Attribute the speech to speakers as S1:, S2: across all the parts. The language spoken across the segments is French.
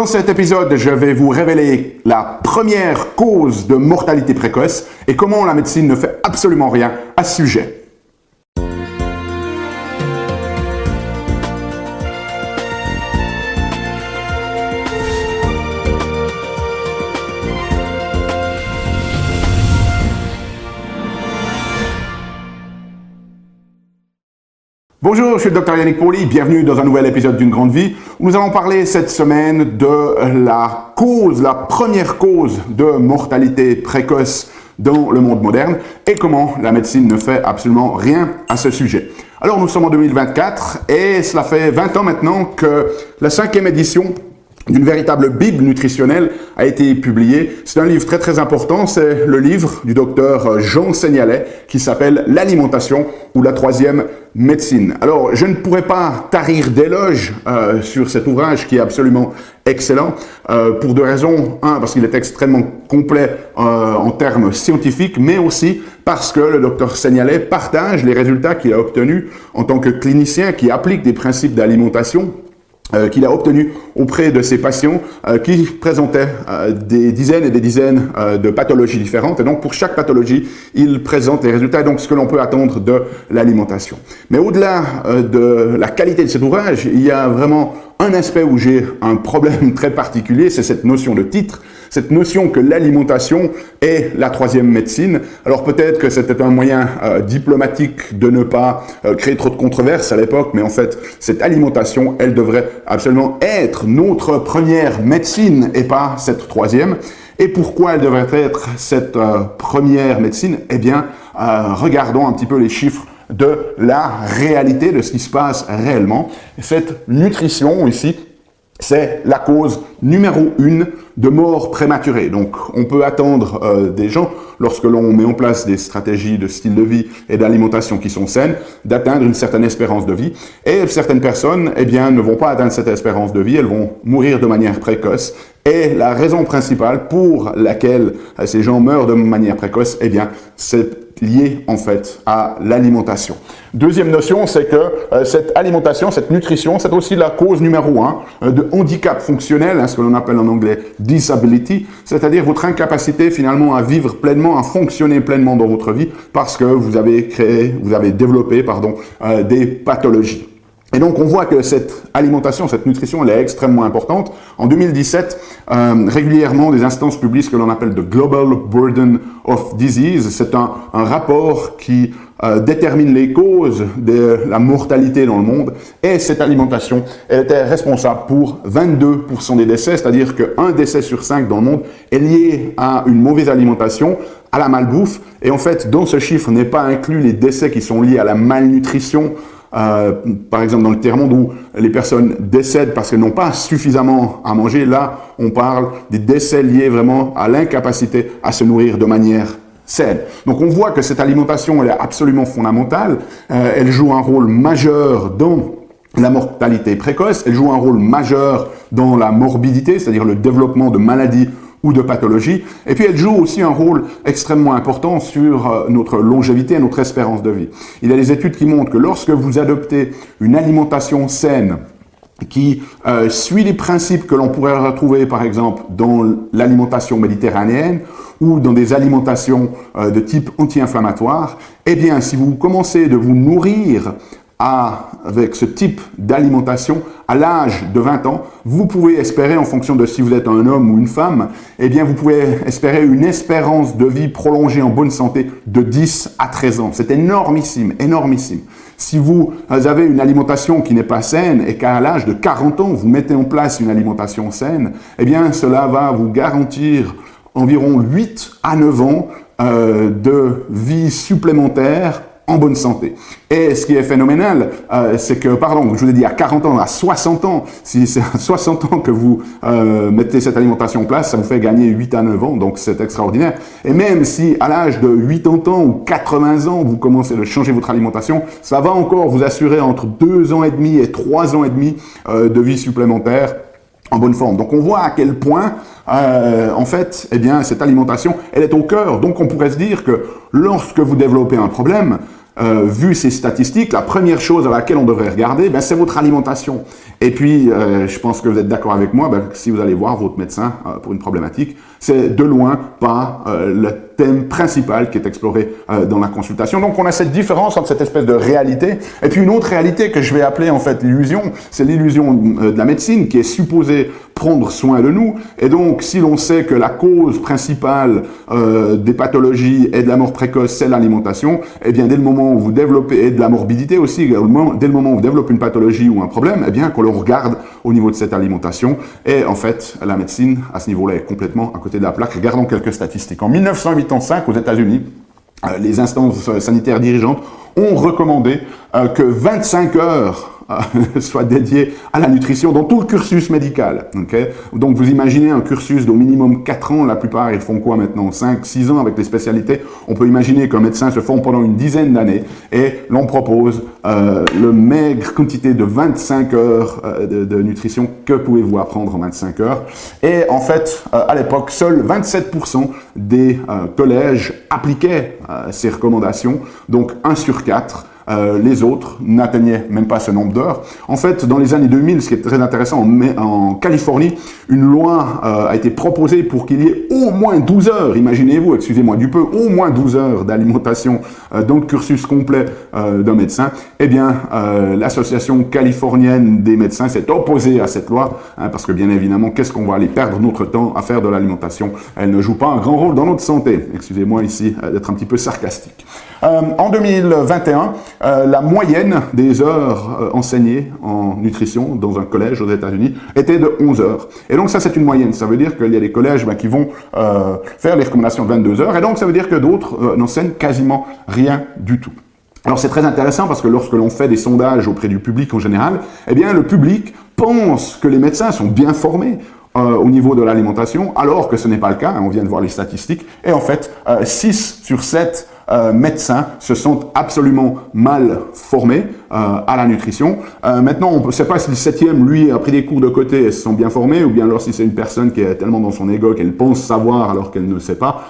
S1: Dans cet épisode, je vais vous révéler la première cause de mortalité précoce et comment la médecine ne fait absolument rien à ce sujet. Bonjour, je suis le Dr Yannick Pauly, bienvenue dans un nouvel épisode d'Une Grande Vie où nous allons parler cette semaine de la première cause de mortalité précoce dans le monde moderne et comment la médecine ne fait absolument rien à ce sujet. Alors nous sommes en 2024 et cela fait 20 ans maintenant que la 5e édition d'une véritable Bible nutritionnelle a été publiée. C'est un livre très important, c'est le livre du docteur Jean Seignalais qui s'appelle « L'alimentation ou la troisième médecine ». Alors, je ne pourrais pas tarir d'éloges sur cet ouvrage qui est absolument excellent pour deux raisons. Un, parce qu'il est extrêmement complet en termes scientifiques, mais aussi parce que le docteur Seignalais partage les résultats qu'il a obtenus en tant que clinicien qui applique des principes d'alimentation qu'il a obtenu auprès de ses patients qui présentaient des dizaines et des dizaines de pathologies différentes. Et donc, pour chaque pathologie, il présente les résultats, donc ce que l'on peut attendre de l'alimentation. Mais au-delà de la qualité de cet ouvrage, il y a vraiment un aspect où j'ai un problème très particulier, c'est cette notion de titre, cette notion que l'alimentation est la troisième médecine. Alors peut-être que c'était un moyen diplomatique de ne pas créer trop de controverses à l'époque, mais en fait, cette alimentation, elle devrait absolument être notre première médecine et pas cette troisième. Et pourquoi elle devrait être cette première médecine? Eh bien, regardons un petit peu les chiffres de la réalité, de ce qui se passe réellement. Cette nutrition ici, c'est la cause numéro 1 de mort prématurée. Donc, on peut attendre des gens, lorsque l'on met en place des stratégies de style de vie et d'alimentation qui sont saines, d'atteindre une certaine espérance de vie. Et certaines personnes, eh bien, ne vont pas atteindre cette espérance de vie, elles vont mourir de manière précoce. Et la raison principale pour laquelle ces gens meurent de manière précoce, eh bien, c'est lié en fait à l'alimentation. Deuxième notion, c'est que cette alimentation, cette nutrition, c'est aussi la cause numéro 1 de handicap fonctionnel, ce que l'on appelle en anglais disability, c'est-à-dire votre incapacité finalement à vivre pleinement, à fonctionner pleinement dans votre vie parce que vous avez développé des pathologies. Et donc, on voit que cette alimentation, cette nutrition, elle est extrêmement importante. En 2017, régulièrement, des instances publient ce que l'on appelle « the Global Burden of Disease ». C'est un rapport qui détermine les causes de la mortalité dans le monde. Et cette alimentation, elle était responsable pour 22% des décès, c'est-à-dire qu'un décès sur 5 dans le monde est lié à une mauvaise alimentation, à la malbouffe. Et en fait, dans ce chiffre n'est pas inclus les décès qui sont liés à la malnutrition, par exemple dans le tiers-monde où les personnes décèdent parce qu'elles n'ont pas suffisamment à manger. Là, on parle des décès liés vraiment à l'incapacité à se nourrir de manière saine. Donc on voit que cette alimentation, elle est absolument fondamentale. Elle joue un rôle majeur dans la mortalité précoce. Elle joue un rôle majeur dans la morbidité, c'est-à-dire le développement de maladies ou de pathologie. Et puis elle joue aussi un rôle extrêmement important sur notre longévité et notre espérance de vie. Il y a des études qui montrent que lorsque vous adoptez une alimentation saine qui suit les principes que l'on pourrait retrouver par exemple dans l'alimentation méditerranéenne ou dans des alimentations de type anti-inflammatoire, eh bien si vous commencez de vous nourrir avec ce type d'alimentation à l'âge de 20 ans, vous pouvez espérer, en fonction de si vous êtes un homme ou une femme, eh bien vous pouvez espérer une espérance de vie prolongée en bonne santé de 10 à 13 ans. C'est énormissime, énormissime. Si vous avez une alimentation qui n'est pas saine et qu'à l'âge de 40 ans, vous mettez en place une alimentation saine, eh bien cela va vous garantir environ 8 à 9 ans de vie supplémentaire en bonne santé. Et ce qui est phénoménal, c'est que, je vous ai dit à 40 ans, à 60 ans, si c'est à 60 ans que vous mettez cette alimentation en place, ça vous fait gagner 8 à 9 ans, donc c'est extraordinaire. Et même si à l'âge de 80 ans ou 80 ans, vous commencez à changer votre alimentation, ça va encore vous assurer entre 2 ans et demi et 3 ans et demi de vie supplémentaire en bonne forme. Donc on voit à quel point, en fait, eh bien, cette alimentation, elle est au cœur. Donc on pourrait se dire que lorsque vous développez un problème, vu ces statistiques, la première chose à laquelle on devrait regarder, c'est votre alimentation. Et puis, je pense que vous êtes d'accord avec moi, si vous allez voir votre médecin pour une problématique, c'est de loin pas le thème principal qui est exploré dans la consultation. Donc, on a cette différence entre cette espèce de réalité et puis une autre réalité que je vais appeler en fait l'illusion. C'est l'illusion de la médecine qui est supposée prendre soin de nous. Et donc, si l'on sait que la cause principale des pathologies et de la mort précoce, c'est l'alimentation, eh bien, dès le moment où vous développez, et de la morbidité aussi, dès le moment où vous développez une pathologie ou un problème, eh bien, qu'on le regarde au niveau de cette alimentation. Et en fait, la médecine, à ce niveau-là, est complètement à côté de la plaque. Regardons quelques statistiques. En 1985, aux États-Unis, les instances sanitaires dirigeantes ont recommandé que 25 heures soit dédiées à la nutrition dans tout le cursus médical. Okay? Donc, vous imaginez un cursus d'au minimum 4 ans. La plupart, ils font quoi maintenant? 5, 6 ans avec les spécialités. On peut imaginer qu'un médecin se forme pendant une dizaine d'années et l'on propose le maigre quantité de 25 heures de nutrition. Que pouvez-vous apprendre en 25 heures? Et en fait, à l'époque, seuls 27% des collèges appliquaient ces recommandations. Donc, 1 sur 4. Les autres n'atteignaient même pas ce nombre d'heures. En fait, dans les années 2000, ce qui est très intéressant, en Californie, une loi a été proposée pour qu'il y ait au moins 12 heures, imaginez-vous, excusez-moi du peu, au moins 12 heures d'alimentation dans le cursus complet d'un médecin. Eh bien, l'association californienne des médecins s'est opposée à cette loi, parce que bien évidemment, qu'est-ce qu'on va aller perdre notre temps à faire de l'alimentation? Elle ne joue pas un grand rôle dans notre santé. Excusez-moi ici d'être un petit peu sarcastique. En 2021, la moyenne des heures enseignées en nutrition dans un collège aux États-Unis était de 11 heures. Et donc ça, c'est une moyenne. Ça veut dire qu'il y a des collèges qui vont faire les recommandations de 22 heures. Et donc ça veut dire que d'autres n'enseignent quasiment rien du tout. Alors c'est très intéressant parce que lorsque l'on fait des sondages auprès du public en général, eh bien le public pense que les médecins sont bien formés au niveau de l'alimentation, alors que ce n'est pas le cas. On vient de voir les statistiques. Et en fait, 6 sur 7 médecins se sont absolument mal formés à la nutrition. Maintenant, on ne sait pas si le 7e, lui, a pris des cours de côté et se sont bien formés, ou bien alors si c'est une personne qui est tellement dans son ego qu'elle pense savoir alors qu'elle ne sait pas.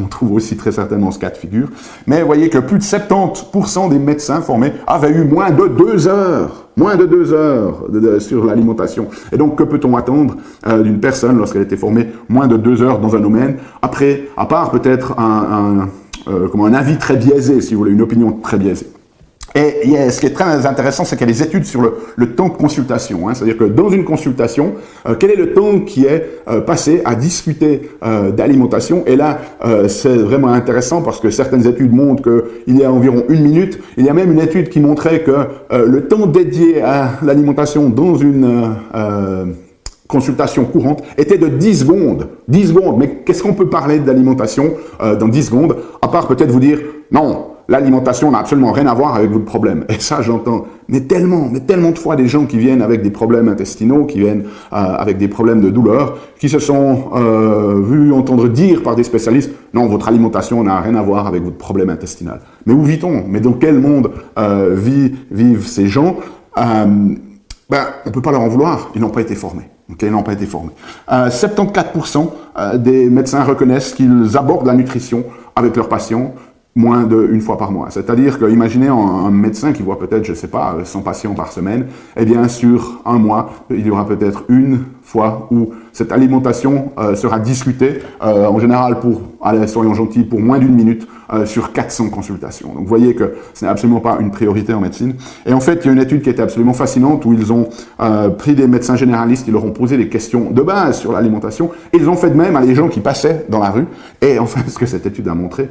S1: On trouve aussi très certainement ce cas de figure. Mais vous voyez que plus de 70% des médecins formés avaient eu moins de 2 heures. Moins de 2 heures sur l'alimentation. Et donc, que peut-on attendre d'une personne lorsqu'elle était formée moins de 2 heures dans un domaine, après, à part peut-être un avis très biaisé, si vous voulez, une opinion très biaisée. Et ce qui est très intéressant, c'est qu'il y a des études sur le temps de consultation. C'est-à-dire que dans une consultation, quel est le temps qui est passé à discuter d'alimentation? Et là, c'est vraiment intéressant parce que certaines études montrent qu'il y a environ 1 minute. Il y a même une étude qui montrait que le temps dédié à l'alimentation dans une consultation courante était de 10 secondes. 10 secondes. Mais qu'est-ce qu'on peut parler d'alimentation dans 10 secondes, à part peut-être vous dire non, l'alimentation n'a absolument rien à voir avec votre problème. Et ça, j'entends, mais tellement de fois des gens qui viennent avec des problèmes intestinaux, qui viennent avec des problèmes de douleur, qui se sont vus entendre dire par des spécialistes, non, votre alimentation n'a rien à voir avec votre problème intestinal. Mais où vit-on? Mais dans quel monde vivent ces gens? On ne peut pas leur en vouloir, ils n'ont pas été formés. Okay, ils n'ont pas été formés. 74% des médecins reconnaissent qu'ils abordent la nutrition avec leurs patients moins d'1 fois par mois. C'est-à-dire que, imaginez un médecin qui voit peut-être, je ne sais pas, 100 patients par semaine, eh bien, sur un mois, il y aura peut-être 1 fois où cette alimentation sera discutée, en général allez, soyons gentils, pour moins d'1 minute, sur 400 consultations. Donc, vous voyez que ce n'est absolument pas une priorité en médecine. Et en fait, il y a une étude qui était absolument fascinante où ils ont pris des médecins généralistes, ils leur ont posé des questions de base sur l'alimentation, et ils ont fait de même à les gens qui passaient dans la rue. Et enfin, ce que cette étude a montré,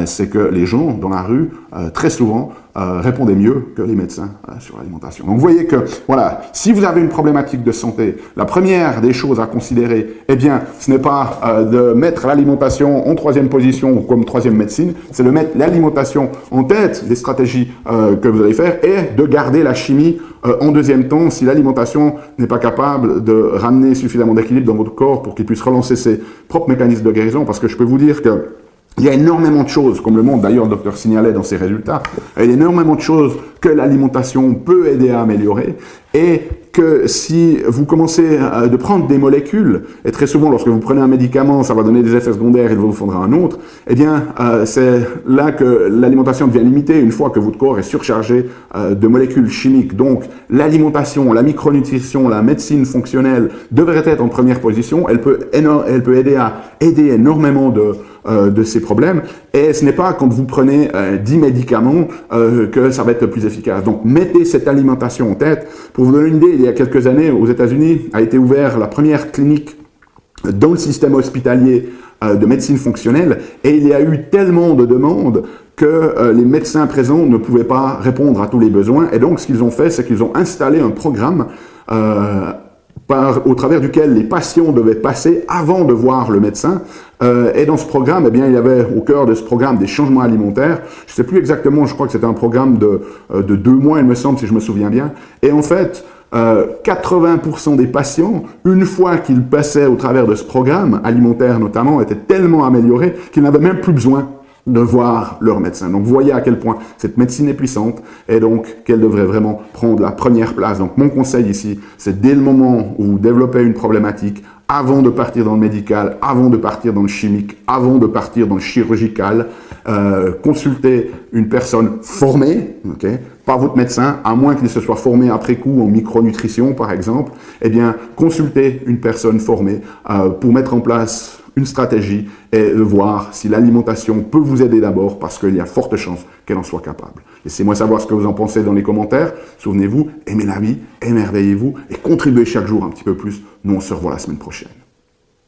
S1: c'est que les gens dans la rue, très souvent, répondaient mieux que les médecins sur l'alimentation. Donc, vous voyez que, voilà, si vous avez une problématique de santé, la première des choses à considérer, eh bien, ce n'est pas de mettre l'alimentation en 3e position ou comme 3e médecine, c'est de mettre l'alimentation en tête des stratégies que vous allez faire et de garder la chimie en 2e temps si l'alimentation n'est pas capable de ramener suffisamment d'équilibre dans votre corps pour qu'il puisse relancer ses propres mécanismes de guérison, parce que je peux vous dire que il y a énormément de choses, comme le montre d'ailleurs le docteur signalait dans ses résultats, il y a énormément de choses que l'alimentation peut aider à améliorer, et que si vous commencez de prendre des molécules, et très souvent lorsque vous prenez un médicament, ça va donner des effets secondaires, il vous faudra un autre, eh bien c'est là que l'alimentation devient limitée une fois que votre corps est surchargé de molécules chimiques. Donc l'alimentation, la micronutrition, la médecine fonctionnelle devrait être en première position. Elle peut aider à aider énormément de ces problèmes, et ce n'est pas quand vous prenez 10 médicaments que ça va être le plus efficace. Donc mettez cette alimentation en tête. Pour vous donner une idée, il y a quelques années aux États-Unis a été ouverte la première clinique dans le système hospitalier de médecine fonctionnelle, et il y a eu tellement de demandes que les médecins présents ne pouvaient pas répondre à tous les besoins, et donc ce qu'ils ont fait, c'est qu'ils ont installé un programme au travers duquel les patients devaient passer avant de voir le médecin. Et dans ce programme, eh bien, il y avait au cœur de ce programme des changements alimentaires. Je ne sais plus exactement, je crois que c'était un programme de 2 mois, il me semble, si je me souviens bien. Et en fait, 80% des patients, une fois qu'ils passaient au travers de ce programme alimentaire notamment, étaient tellement améliorés qu'ils n'avaient même plus besoin de voir leur médecin. Donc, vous voyez à quel point cette médecine est puissante et donc qu'elle devrait vraiment prendre la première place. Donc, mon conseil ici, c'est dès le moment où vous développez une problématique, avant de partir dans le médical, avant de partir dans le chimique, avant de partir dans le chirurgical, consultez une personne formée, pas votre médecin, à moins qu'il se soit formé après coup en micronutrition, par exemple. Eh bien, consultez une personne formée pour mettre en place une stratégie et voir si l'alimentation peut vous aider d'abord, parce qu'il y a forte chance qu'elle en soit capable. Laissez-moi savoir ce que vous en pensez dans les commentaires. Souvenez-vous, aimez la vie, émerveillez-vous et contribuez chaque jour un petit peu plus. Nous, on se revoit la semaine prochaine.